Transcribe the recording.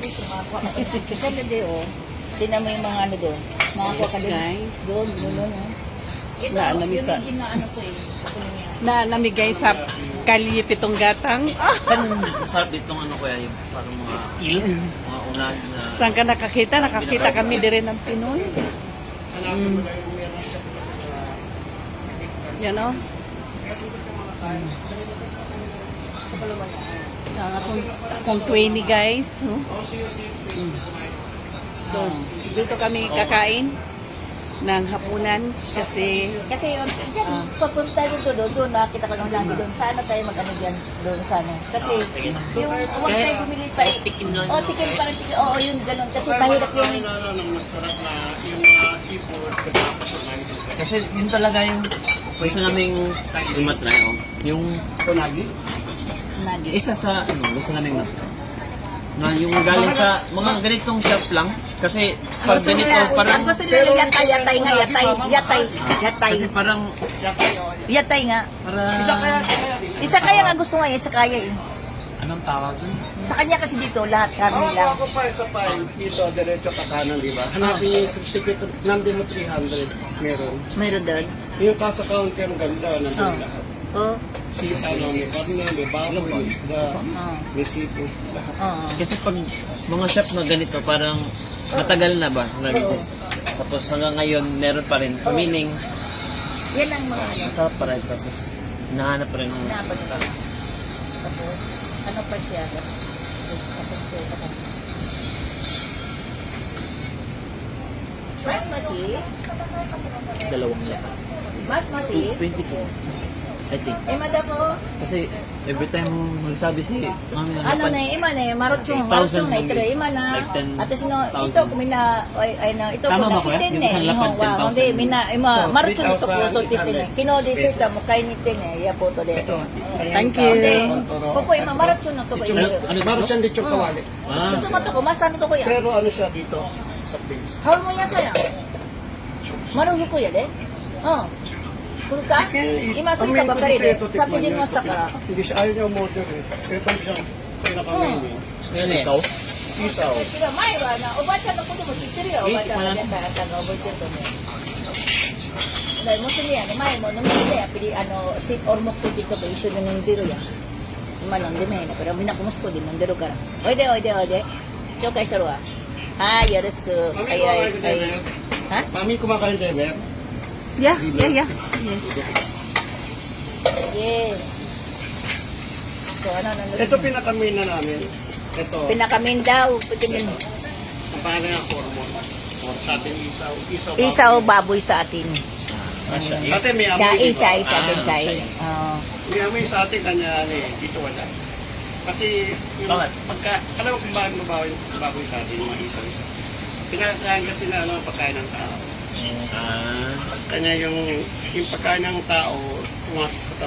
dito, makakuha ka. Social na din, oh. Tingnan mo yung mga ano doon. Makakuha ka din. Guys. Doon, oh. Ito, Naanamisa. yung medyo na ano to eh. Na namigay sa Kalye Pitong Gatang. Saan masarap ditong ano kaya yung parang mga mga unan na... Saan ka nakakita? Nakakita kami din ng Pinoy. Yan o. Kung 20 guys. So, dito kami kakain ng hapunan kasi Kasi yun, papunta dito doon, nakita ko nung lagi doon. Sana tayo mag-ano dyan, doon sana. Kasi yung, huwag tayo bumili pa. Tikim lang. Oh, tikim pa rin. Oo, yun, ganun. Kasi mahirap yung... Masarap na yung mga seafood. Kasi yun talaga yung gusto naming matry, oh. Yung Tunagi? Nagi. isa sa ano, gusto naming na yung galing sa mga ganitong shop lang. Kasi pag Gusto ganito nila, parang... ang gusto nila yatay nga, yatay. Kasi parang... Yatay nga. Para... Isa kaya nga gusto nga, isa kaya eh. Anong tawag dun? Sa kanya kasi dito, lahat karne lang. Ako pa sa file, dito, diretso ka kanan, di ba? Hanapin yung ticket, nandun mo 300, meron. Mayroon doon. Yung kasa counter, ganda, nandun lahat. Oh. Sita, may karne, may baboy, may isda, may seafood, lahat. Oo. Kasi pag mga shop na ganito, parang matagal na ba nag-exist? Tapos hanggang ngayon, meron pa rin. Meaning, Yan ang mga ano. masarap pa rin. Tapos, hinahanap pa rin. Dapat pa. Tapos, ano pa siya? Tapos siya. Mas masi? Dalawang lapat. Mas masi? 22. I think. Mada po. Kasi every time magsabi si mami Ano na ima na marutsong na ito ima na. Like 10,000. At sino ito kumina ay na ito Tama ko na ba, kuya? sitin Yung isang lapad, eh. Wow, 10,000. hindi mina ima marutsong ito po so 3,800 titin eh. Kinodi sa mo kay nitin eh. Ya po to de. Thank you. Popo ima marutsong na to ko. Ano Baro dito? siya dito kawali. Ah, So mato ko mas to ko ya. Pero ano siya dito, sa place. Hawal mo yan saya. Maruho ko ya de. Oh. Kung ka, imasul ka ba ka rin? Sa tingin mo sa ka. Hindi siya ayaw niya umorder eh. Ito siya, sa nakamin eh. yan eh. Ikaw? Isaw. Sila may ba na obacha na kuno mo sitiri obacha na dyan para sa obacha to mo. Dahil mo sila yan, may mo nung sila pili ano sit or mo sit ko issue na ng diro ya. Manong din na pero minakumus ko din ng diro ka. Oide. Cho kay sarwa. Ah, yorosku. Ay. Ha? Mami kumakain Demer. Yeah. Yes. Yes. So ano Ito pinakamin na namin. Ito. pinakamin daw. Pagkamin. Ang pangalan nga hormone. Or sa atin isaw. Isaw baboy sa atin. Ate may amoy. Siya diba? din siya. Oo. May amoy sa atin kanya dito wala. Kasi yung Bakit? pagka, alam mo kung bakit mabawi baboy sa atin, mga isaw-isaw. Pinakain kasi na ano, pagkain ng tao. Ah. Kanya yung pagkain ng tao, pumasok sa